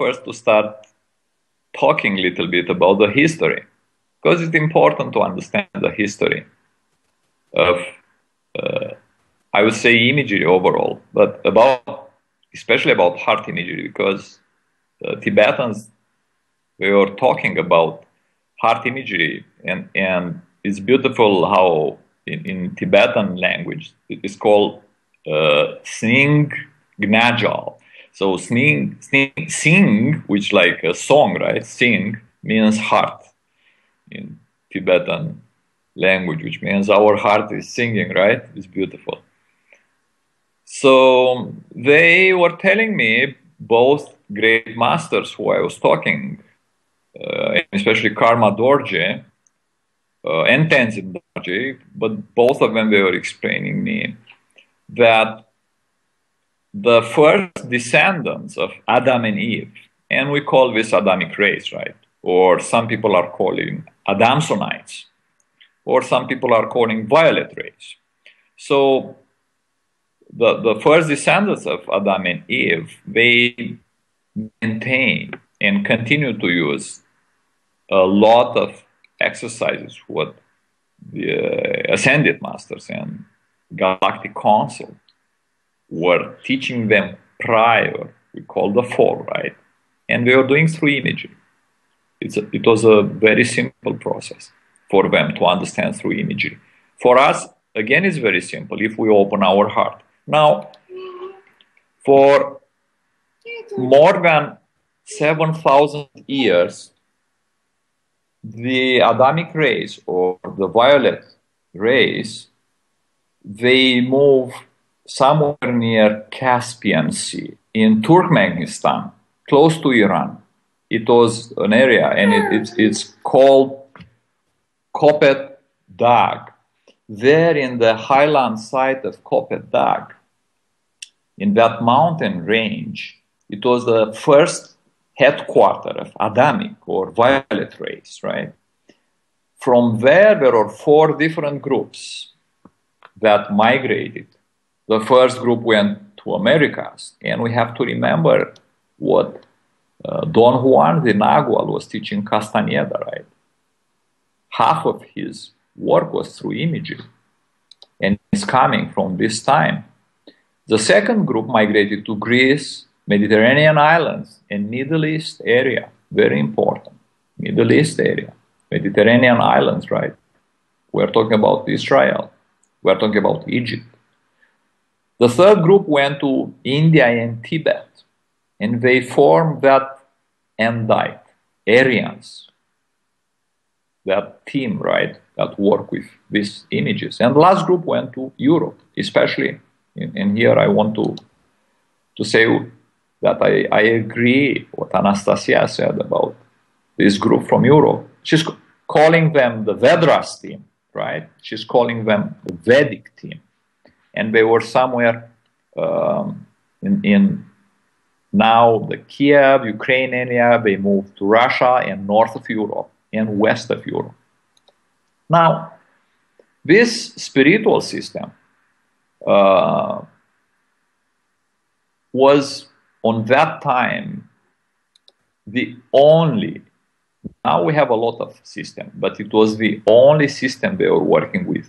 first to start talking a little bit about the history, because it's important to understand the history of, I would say, imagery overall, but especially about heart imagery, because Tibetans, we were talking about heart imagery, and it's beautiful how in Tibetan language it is called Sing Gnajal. So sing, which like a song, right? Sing means heart in Tibetan language, which means our heart is singing, right? It's beautiful. So they were telling me, both great masters who I was talking, especially Karma Dorje and Tenzin Dorje, but both of them, they were explaining me that the first descendants of Adam and Eve, and we call this Adamic race, right? Or some people are calling Adamsonites, or some people are calling violet race. So the first descendants of Adam and Eve, they maintain and continue to use a lot of exercises what the Ascended Masters and Galactic Council were teaching them prior, we call the fall, right? And they were doing through imagery. It was a very simple process for them to understand through imagery. For us, again, it's very simple if we open our heart. Now, for more than 7,000 years, the Adamic race or the violet race, they move somewhere near Caspian Sea in Turkmenistan, close to Iran. It was an area, and it's called Kopet Dag. There in the highland side of Kopet Dag, in that mountain range, it was the first headquarter of Adamic or violet race, right? From there were 4 different groups that migrated. The first group went to Americas, and we have to remember what Don Juan de Nagual was teaching Castaneda, right? Half of his work was through imagery, and it's coming from this time. The second group migrated to Greece, Mediterranean islands, and Middle East area. Very important. Middle East area. Mediterranean islands, right? We're talking about Israel. We're talking about Egypt. The third group went to India and Tibet, and they formed that Andite, Aryans, that team, right, that work with these images. And the last group went to Europe, especially, and here I want to say that I agree what Anastasia said about this group from Europe. She's calling them the Vedras team, right? She's calling them the Vedic team. And they were somewhere in now the Kiev, Ukraine area. They moved to Russia and north of Europe and west of Europe. Now, this spiritual system was on that time the only, now we have a lot of systems, but it was the only system they were working with,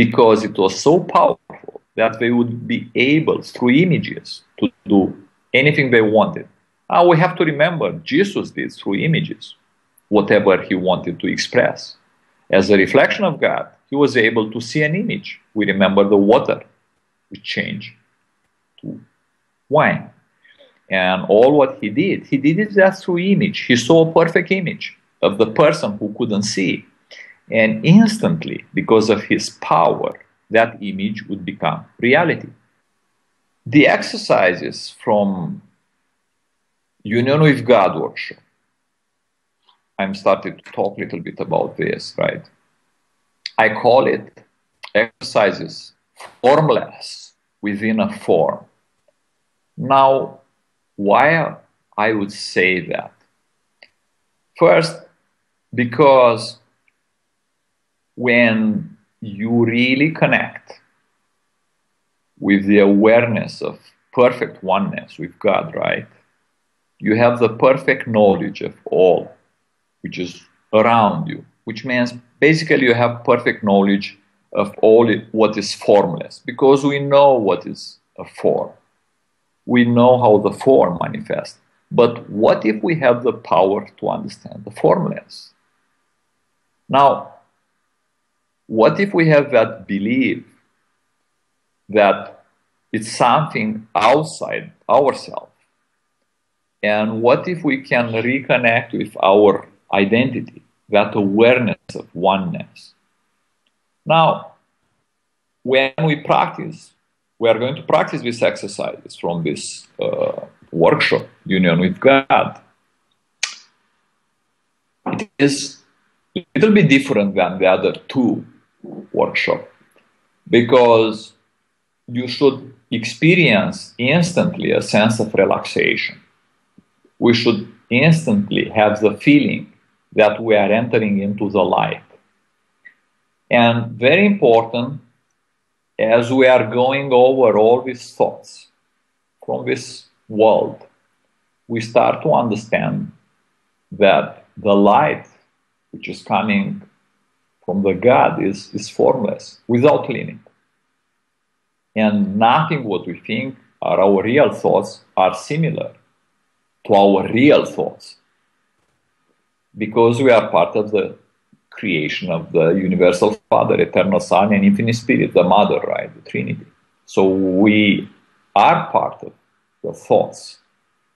because it was so powerful that they would be able, through images, to do anything they wanted. Now we have to remember, Jesus did through images whatever he wanted to express. As a reflection of God, he was able to see an image. We remember the water, which changed to wine. And all what he did it just through image. He saw a perfect image of the person who couldn't see. And instantly, because of his power, that image would become reality. The exercises from Union with God workshop, I'm starting to talk a little bit about this, right? I call it exercises formless within a form. Now, why I would say that? First, because when you really connect with the awareness of perfect oneness with God, right? you have the perfect knowledge of all which is around you, which means basically you have perfect knowledge of all what is formless, because we know what is a form. We know how the form manifests. But what if we have the power to understand the formless? Now, what if we have that belief that it's something outside ourselves? And what if we can reconnect with our identity, that awareness of oneness? Now, when we practice, we are going to practice these exercises from this workshop, Union with God. It is a little bit different than the other two workshops, because you should experience instantly a sense of relaxation. We should instantly have the feeling that we are entering into the light. And very important, as we are going over all these thoughts from this world, we start to understand that the light which is coming from the God is formless, without limit. And nothing what we think are our real thoughts are similar to our real thoughts, because we are part of the creation of the Universal Father, Eternal Son, and Infinite Spirit, the Mother, right, the Trinity. So we are part of the thoughts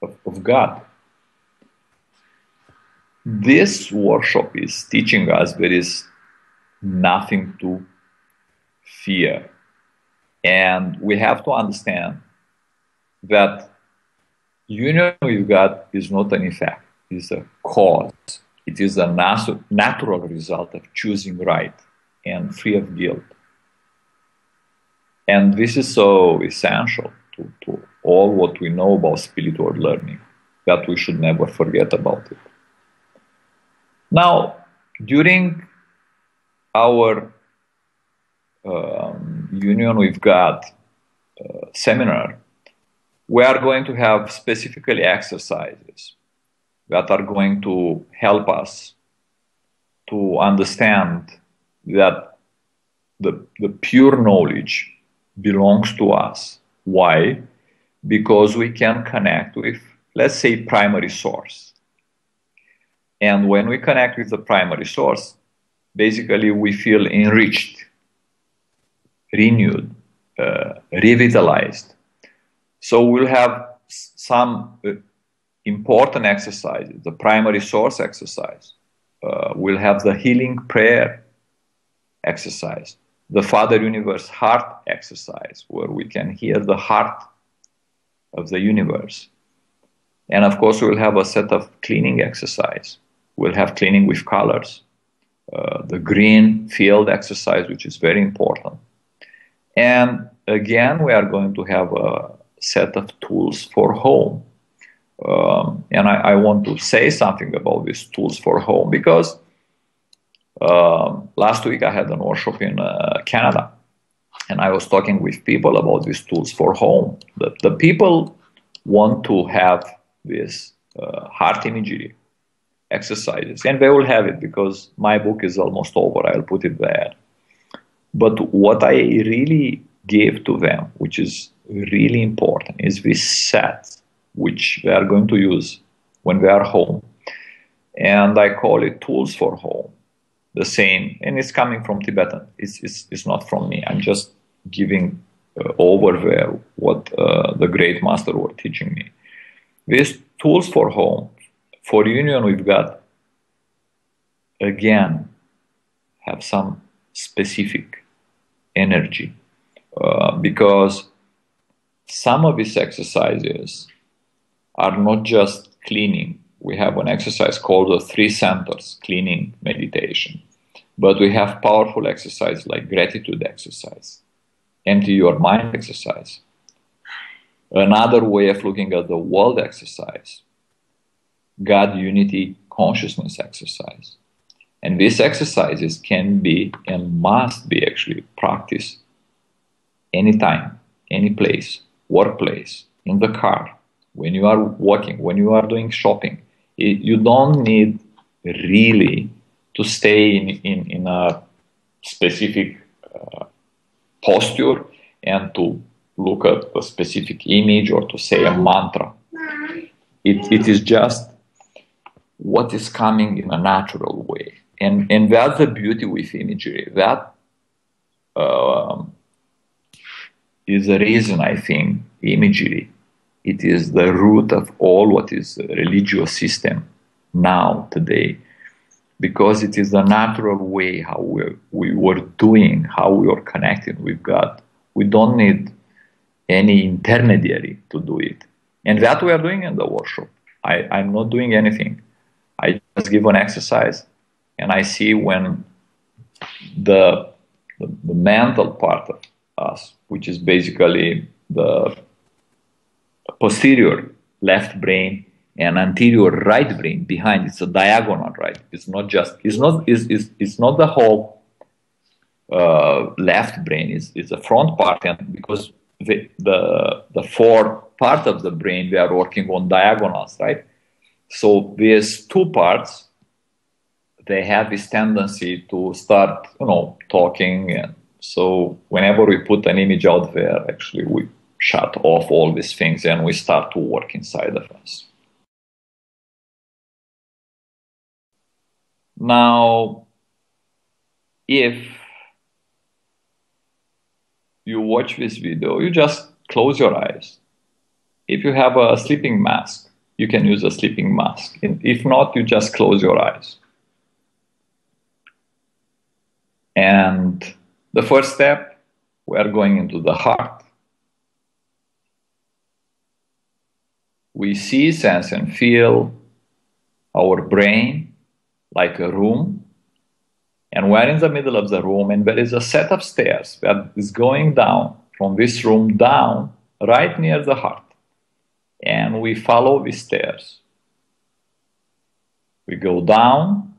of God. This workshop is teaching us there is nothing to fear. And we have to understand that union with God is not an effect, it's a cause. It is a natural result of choosing right and free of guilt. And this is so essential to all what we know about spiritual learning, that we should never forget about it. Now, during our Union with God seminar, we are going to have specifically exercises that are going to help us to understand that the pure knowledge belongs to us. Why? Because we can connect with, let's say, primary source. And when we connect with the primary source, basically we feel enriched, renewed, revitalized. So we'll have some important exercises. The primary source exercise. We'll have the healing prayer exercise. The Father Universe heart exercise, where we can hear the heart of the universe. And of course, we'll have a set of cleaning exercise. We'll have cleaning with colors. The green field exercise, which is very important. And again, we are going to have a set of tools for home. And I want to say something about these tools for home, because last week I had an workshop in Canada, and I was talking with people about these tools for home. The people want to have this heart imagery exercises, and they will have it because my book is almost over. I'll put it there. But what I really gave to them, which is really important, is this set which they are going to use when they are home. And I call it tools for home. The same, and it's coming from Tibetan. It's not from me. I'm just giving over there what the great master were teaching me. These tools for home, for union with God, again, have some specific energy, because some of these exercises are not just cleaning. We have an exercise called the 3 centers cleaning meditation, but we have powerful exercise like gratitude exercise, empty your mind exercise, another way of looking at the world exercise, God unity consciousness exercise. And these exercises can be and must be actually practiced anytime, any place, workplace, in the car, when you are walking, when you are doing shopping. You don't need really to stay in a specific posture and to look at a specific image or to say a mantra. It is just what is coming in a natural way. And that's the beauty with imagery. That is the reason I think imagery, it is the root of all what is religious system now, today, because it is the natural way how we were doing, how we are connected with God. We don't need any intermediary to do it. And that we are doing in the workshop. I'm not doing anything. I just give an exercise, and I see when the mental part of us, which is basically the posterior left brain and anterior right brain behind, it's a diagonal, right? It's not the whole left brain, is the front part, and because the fourth part of the brain, we are working on diagonals, right? So there's two parts. They have this tendency to start, talking, and so whenever we put an image out there, actually we shut off all these things and we start to work inside of us. Now, if you watch this video, you just close your eyes. If you have a sleeping mask, you can use a sleeping mask. If not, you just close your eyes. And the first step, we are going into the heart. We see, sense, and feel our brain like a room. And we're in the middle of the room, and there is a set of stairs that is going down from this room down right near the heart. And we follow these stairs. We go down,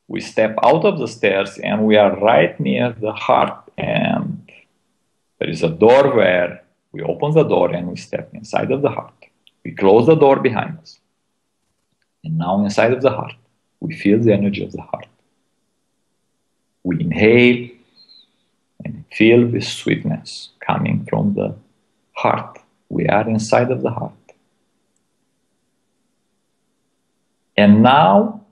we step out of the stairs, and we are right near the heart. And there is a door where we open the door and we step inside of the heart. We close the door behind us. And now inside of the heart, we feel the energy of the heart. We inhale and feel this sweetness coming from the heart. We are inside of the heart. And now,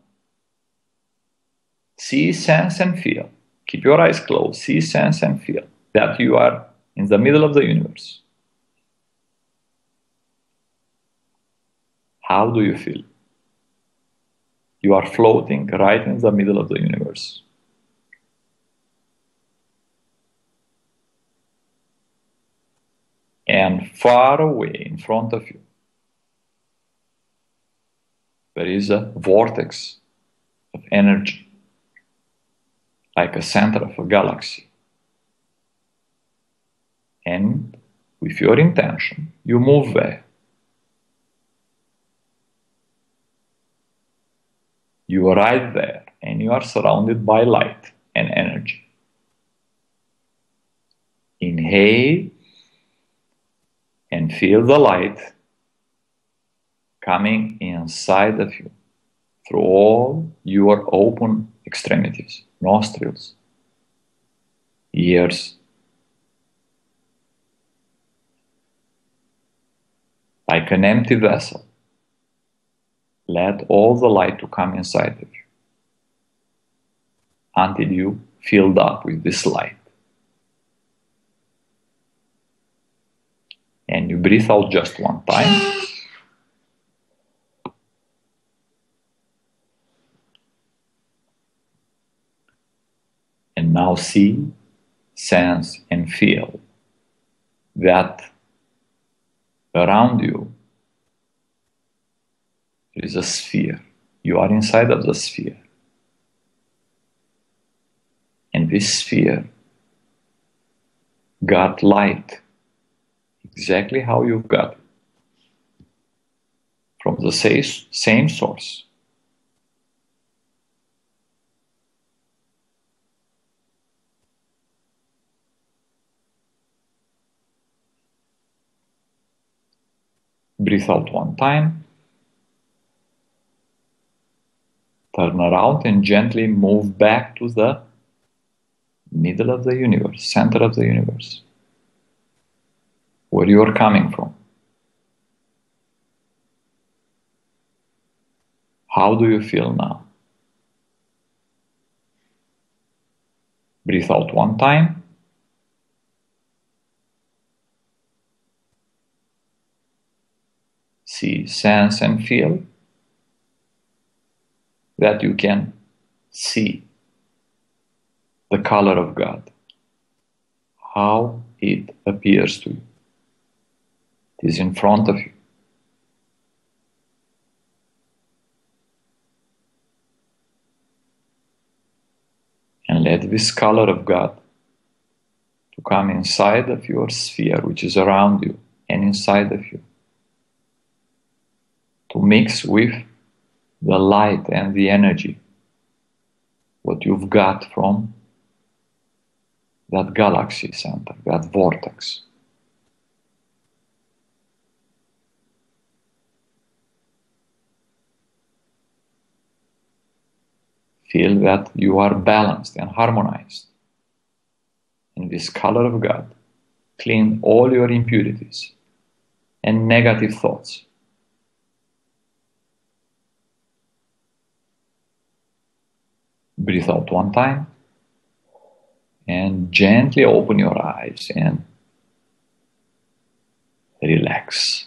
see, sense, and feel. Keep your eyes closed. See, sense, and feel that you are in the middle of the universe. How do you feel? You are floating right in the middle of the universe. And far away in front of you, there is a vortex of energy, like a center of a galaxy. And with your intention, you move there. You arrive there, and you are surrounded by light and energy. Inhale and feel the light coming inside of you through all your open extremities, nostrils, ears. Like an empty vessel, let all the light to come inside of you until you filled up with this light. And you breathe out just one time. And now see, sense, and feel that around you there is a sphere. You are inside of the sphere. And this sphere got light exactly how you've got it, from the same source. Breathe out one time. Turn around and gently move back to the middle of the universe, center of the universe, where you are coming from. How do you feel now? Breathe out one time. See, sense, and feel that you can see the color of God, how it appears to you. It is in front of you. And let this color of God to come inside of your sphere, which is around you and inside of you, to mix with the light and the energy, what you've got from that galaxy center, that vortex. Feel that you are balanced and harmonized. And this color of God clean all your impurities and negative thoughts. Breathe out one time and gently open your eyes and relax.